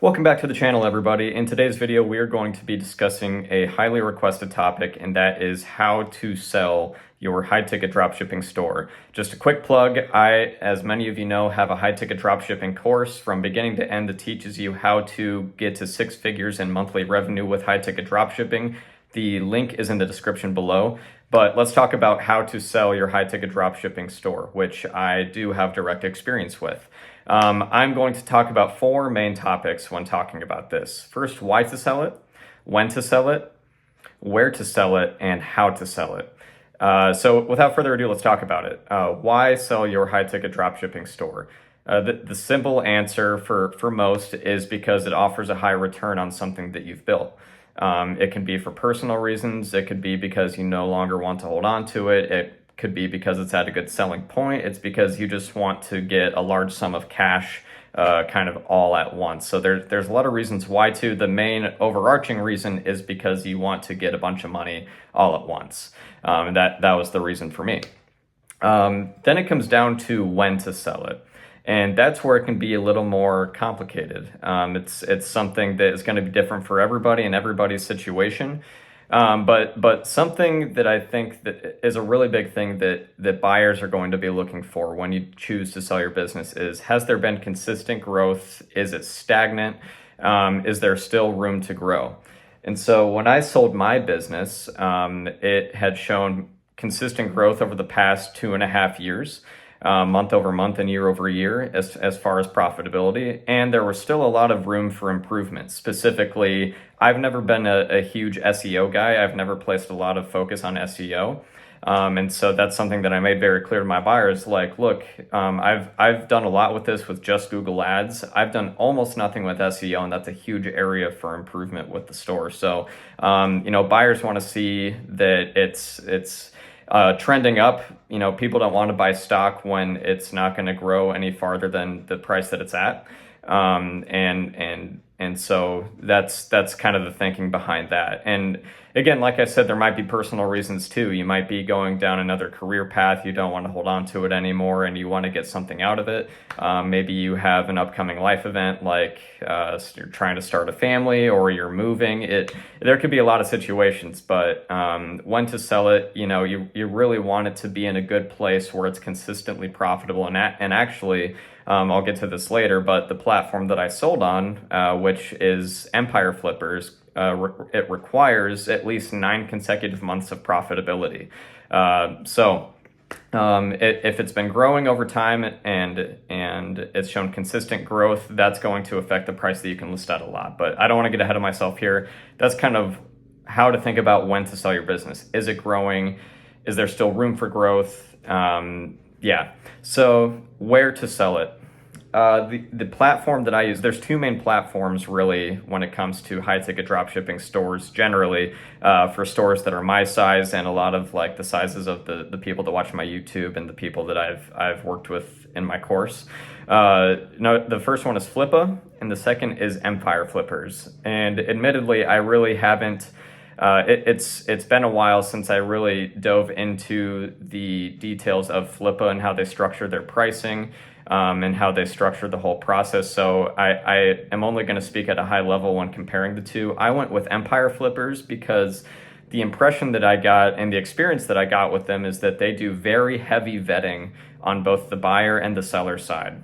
Welcome back to the channel, everybody. In today's video, we are going to be discussing a highly requested topic, and that is how to sell your high-ticket dropshipping store. Just a quick plug, I, as many of you know, have a high-ticket dropshipping course from beginning to end that teaches you how to get to 6 figures in monthly revenue with high-ticket dropshipping. The link is in the description below. But let's talk about how to sell your high-ticket dropshipping store, which I do have direct experience with. I'm going to talk about 4 main topics when talking about this. First, why to sell it, when to sell it, where to sell it, and how to sell it. So without further ado, let's talk about it. Why sell your high-ticket dropshipping store? The simple answer for most is because it offers a high return on something that you've built. It can be for personal reasons. It could be because you no longer want to hold on to it. It could be because it's at a good selling point. It's because you just want to get a large sum of cash kind of all at once. So there's a lot of reasons why to. The main overarching reason is because you want to get a bunch of money all at once. And that was the reason for me. Then it comes down to when to sell it. And that's where it can be a little more complicated. It's something that is going to be different for everybody and everybody's situation. But something that I think that is a really big thing that buyers are going to be looking for when you choose to sell your business is, has there been consistent growth? Is it stagnant? Is there still room to grow? And so when I sold my business, it had shown consistent growth over the past 2.5 years. Month over month and year over year as far as profitability. And there was still a lot of room for improvement. Specifically, I've never been a huge SEO guy. I've never placed a lot of focus on SEO. And so that's something that I made very clear to my buyers. Like, look, I've done a lot with this with just Google Ads. I've done almost nothing with SEO, and that's a huge area for improvement with the store. So, buyers want to see that it's trending up. People don't want to buy stock when it's not going to grow any farther than the price that it's at. And so that's kind of the thinking behind that. And again, like I said, there might be personal reasons too. You might be going down another career path. You don't want to hold on to it anymore and you want to get something out of it. Maybe you have an upcoming life event, like you're trying to start a family or you're moving. There could be a lot of situations, but when to sell it, you really want it to be in a good place where it's consistently profitable. And actually, I'll get to this later, but the platform that I sold on, which is Empire Flippers, it requires at least 9 consecutive months of profitability. If it's been growing over time and it's shown consistent growth, that's going to affect the price that you can list at a lot. But I don't want to get ahead of myself here. That's kind of how to think about when to sell your business. Is it growing? Is there still room for growth? So where to sell it? The platform that I use, there's 2 main platforms really when it comes to high-ticket dropshipping stores generally, for stores that are my size and a lot of like the sizes of the people that watch my YouTube and the people that I've worked with in my course. The first one is Flippa and the second is Empire Flippers. And admittedly, I really haven't it's been a while since I really dove into the details of Flippa and how they structure their pricing, and how they structure the whole process. So I am only going to speak at a high level when comparing the two. I went with Empire Flippers because the impression that I got and the experience that I got with them is that they do very heavy vetting on both the buyer and the seller side.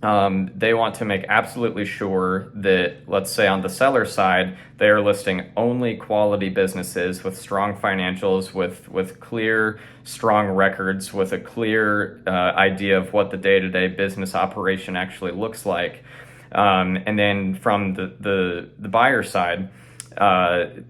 They want to make absolutely sure that, let's say on the seller side, they are listing only quality businesses with strong financials, with clear, strong records, with a clear idea of what the day-to-day business operation actually looks like. And then from the buyer side,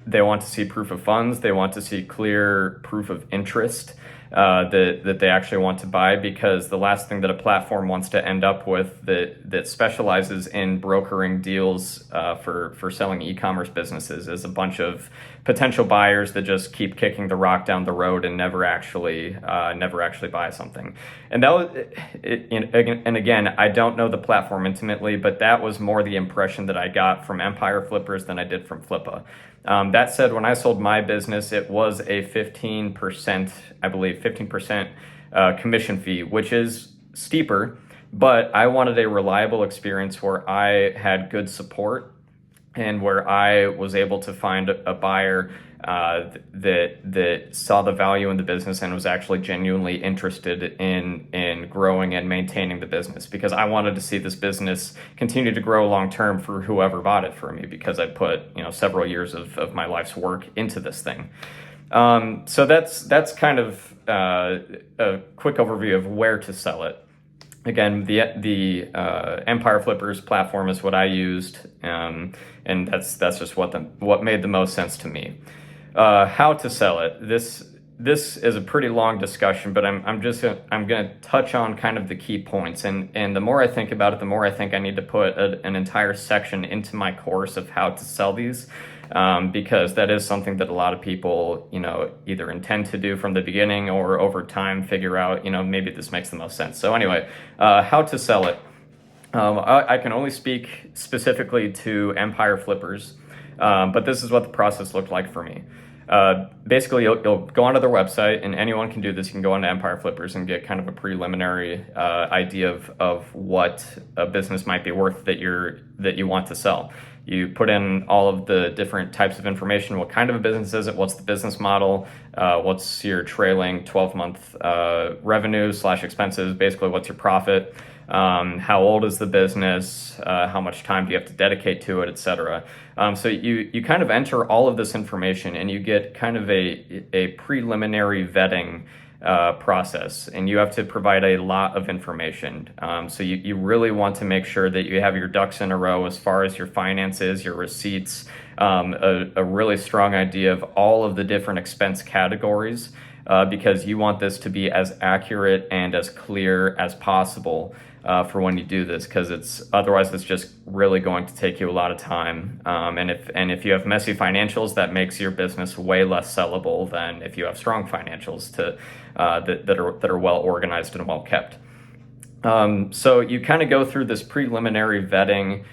they want to see proof of funds. They want to see clear proof of interest. That they actually want to buy, because the last thing that a platform wants to end up with that specializes in brokering deals for selling e-commerce businesses is a bunch of potential buyers that just keep kicking the rock down the road and never actually buy something. And that was and again, I don't know the platform intimately, but that was more the impression that I got from Empire Flippers than I did from Flippa. That said, when I sold my business, it was a 15%, I believe, 15% commission fee, which is steeper but I wanted a reliable experience where I had good support and where I was able to find a buyer that saw the value in the business and was actually genuinely interested in growing and maintaining the business, because I wanted to see this business continue to grow long term for whoever bought it for me, because I put several years of my life's work into this thing. So that's kind of a quick overview of where to sell it. Again, the Empire Flippers platform is what I used, and that's just what made the most sense to me. How to sell it. This is a pretty long discussion, but I'm going to touch on kind of the key points. And the more I think about it, the more I think I need to put an entire section into my course of how to sell these. Because that is something that a lot of people, either intend to do from the beginning or over time figure out, maybe this makes the most sense. So anyway, how to sell it. I can only speak specifically to Empire Flippers, but this is what the process looked like for me. Basically, you'll go onto their website, and anyone can do this. You can go onto Empire Flippers and get kind of a preliminary idea of what a business might be worth that you want to sell. You put in all of the different types of information. What kind of a business is it? What's the business model? What's your trailing 12-month revenue / expenses? Basically, what's your profit? How old is the business? How much time do you have to dedicate to it, etc. So you kind of enter all of this information, and you get kind of a preliminary vetting process, and you have to provide a lot of information. So you really want to make sure that you have your ducks in a row as far as your finances, your receipts, a really strong idea of all of the different expense categories, because you want this to be as accurate and as clear as possible for when you do this, because otherwise it's just really going to take you a lot of time. And if you have messy financials, that makes your business way less sellable than if you have strong financials that are well organized and well kept. So you kind of go through this preliminary vetting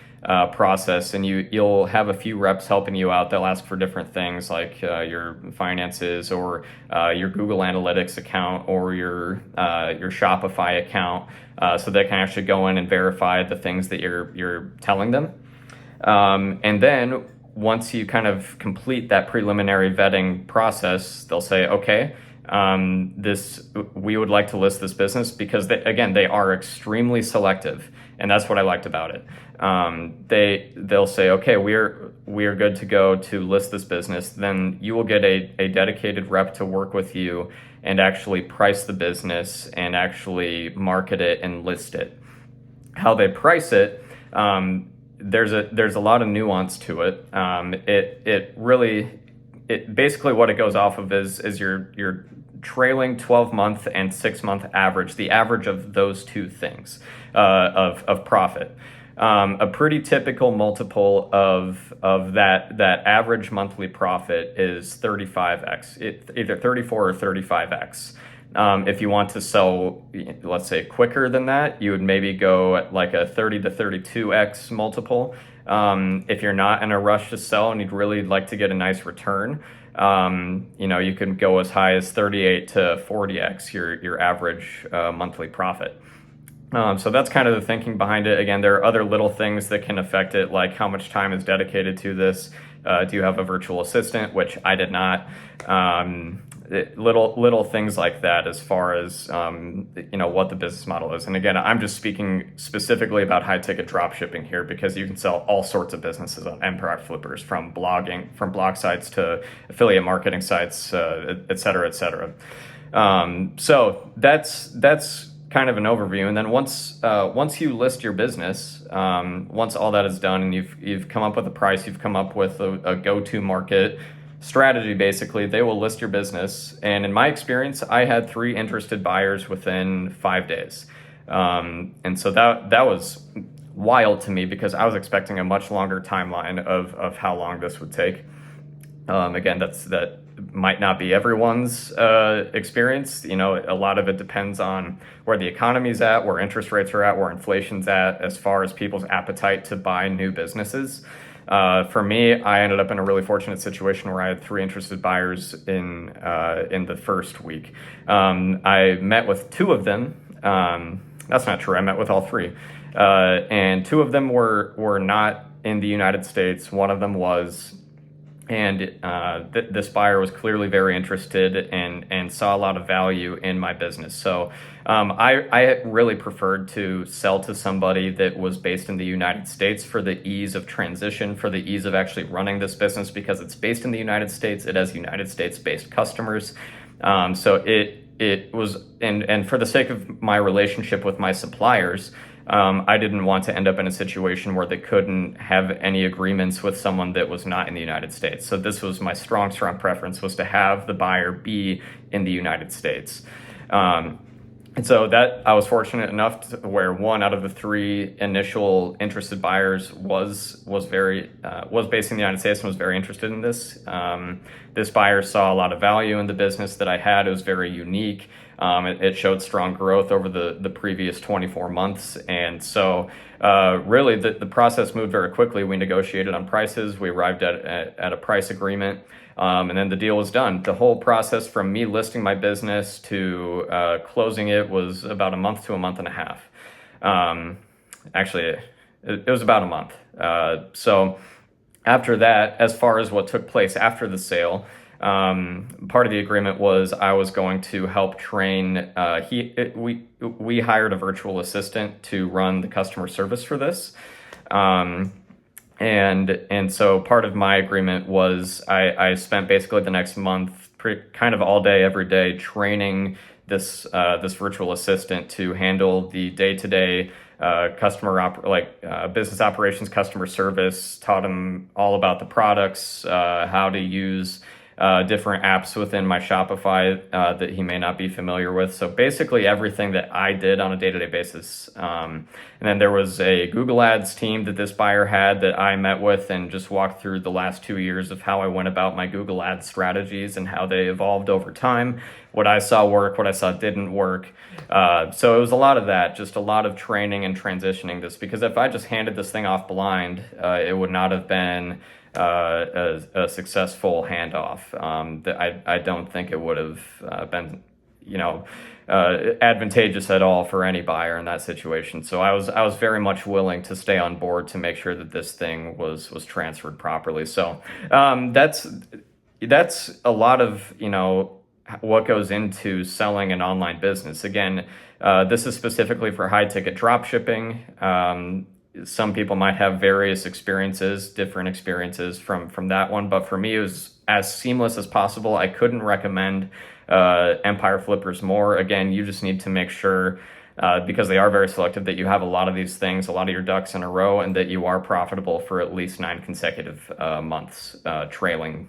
process, and you'll have a few reps helping you out. They'll ask for different things like your finances, or your Google Analytics account, or your Shopify account, so they can actually go in and verify the things that you're telling them. And then once you kind of complete that preliminary vetting process, they'll say, okay, we would like to list this business, because they are extremely selective, and that's what I liked about it. They'll say, okay, we are good to go to list this business. Then you will get a dedicated rep to work with you and actually price the business and actually market it and list it. How they price it, there's a lot of nuance to it. It basically what it goes off of is your trailing 12-month and 6-month average, the average of those two things of profit. A pretty typical multiple of that average monthly profit is 35x, either 34 or 35x. If you want to sell, let's say, quicker than that, you would maybe go at like a 30 to 32x multiple. If you're not in a rush to sell and you'd really like to get a nice return, you can go as high as 38 to 40x your average monthly profit. So that's kind of the thinking behind it. Again, there are other little things that can affect it, like how much time is dedicated to this. Do you have a virtual assistant, which I did not? Little things like that as far as what the business model is. And again, I'm just speaking specifically about high ticket drop shipping here, because you can sell all sorts of businesses on Empire Flippers, from blog sites to affiliate marketing sites, et cetera, et cetera. So that's kind of an overview. And then once you list your business, once all that is done and you've come up with a price, you've come up with a go-to market strategy, basically, they will list your business. And in my experience, I had 3 interested buyers within 5 days. And so that was wild to me, because I was expecting a much longer timeline of how long this would take. Again, that might not be everyone's experience. A lot of it depends on where the economy's at, where interest rates are at, where inflation's at, as far as people's appetite to buy new businesses. For me, I ended up in a really fortunate situation where I had 3 interested buyers in the first week. I met with 2 of them, That's not true. I met with all three. And two of them were not in the United States. One of them was, and this buyer was clearly very interested and saw a lot of value in my business. So I really preferred to sell to somebody that was based in the United States for the ease of transition, for the ease of actually running this business, because it's based in the United States. It has United States-based customers. So it was, and for the sake of my relationship with my suppliers, I didn't want to end up in a situation where they couldn't have any agreements with someone that was not in the United States. So this was my strong preference, was to have the buyer be in the United States. And so that I was fortunate enough to where one out of the three initial interested buyers was based in the United States and was very interested in this. This buyer saw a lot of value in the business that I had. It was very unique. It showed strong growth over the previous 24 months. And so really the process moved very quickly. We negotiated on prices. We arrived at a price agreement. And then the deal was done. The whole process from me listing my business to closing it was about a month to a month and a half. Actually, it was about a month. So after that, as far as what took place after the sale, part of the agreement was I was going to help train. We hired a virtual assistant to run the customer service for this. And so part of my agreement was I spent basically the next month kind of all day, every day, training this virtual assistant to handle the day-to-day business operations, customer service, taught him all about the products, how to use different apps within my Shopify that he may not be familiar with. So basically everything that I did on a day-to-day basis. And then there was a Google Ads team that this buyer had that I met with and just walked through the last 2 years of how I went about my Google Ads strategies and how they evolved over time, what I saw work, what I saw didn't work. So it was a lot of that, just a lot of training and transitioning this, because if I just handed this thing off blind, it would not have been a successful handoff. I don't think it would have been, advantageous at all for any buyer in that situation. So I was very much willing to stay on board to make sure that this thing was transferred properly. So that's a lot of what goes into selling an online business. Again, this is specifically for high ticket drop shipping. Some people might have various experiences, different experiences from that one. But for me, it was as seamless as possible. I couldn't recommend Empire Flippers more. Again, you just need to make sure, because they are very selective, that you have a lot of these things, a lot of your ducks in a row, and that you are profitable for at least 9 consecutive months, trailing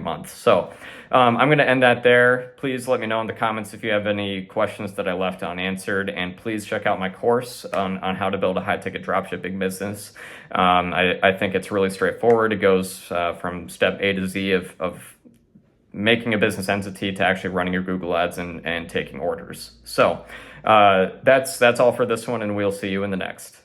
months. So I'm going to end that there. Please let me know in the comments if you have any questions that I left unanswered, and please check out my course on how to build a high-ticket dropshipping business. I think it's really straightforward. It goes from step A to Z of making a business entity to actually running your Google Ads and taking orders. So that's all for this one, and we'll see you in the next.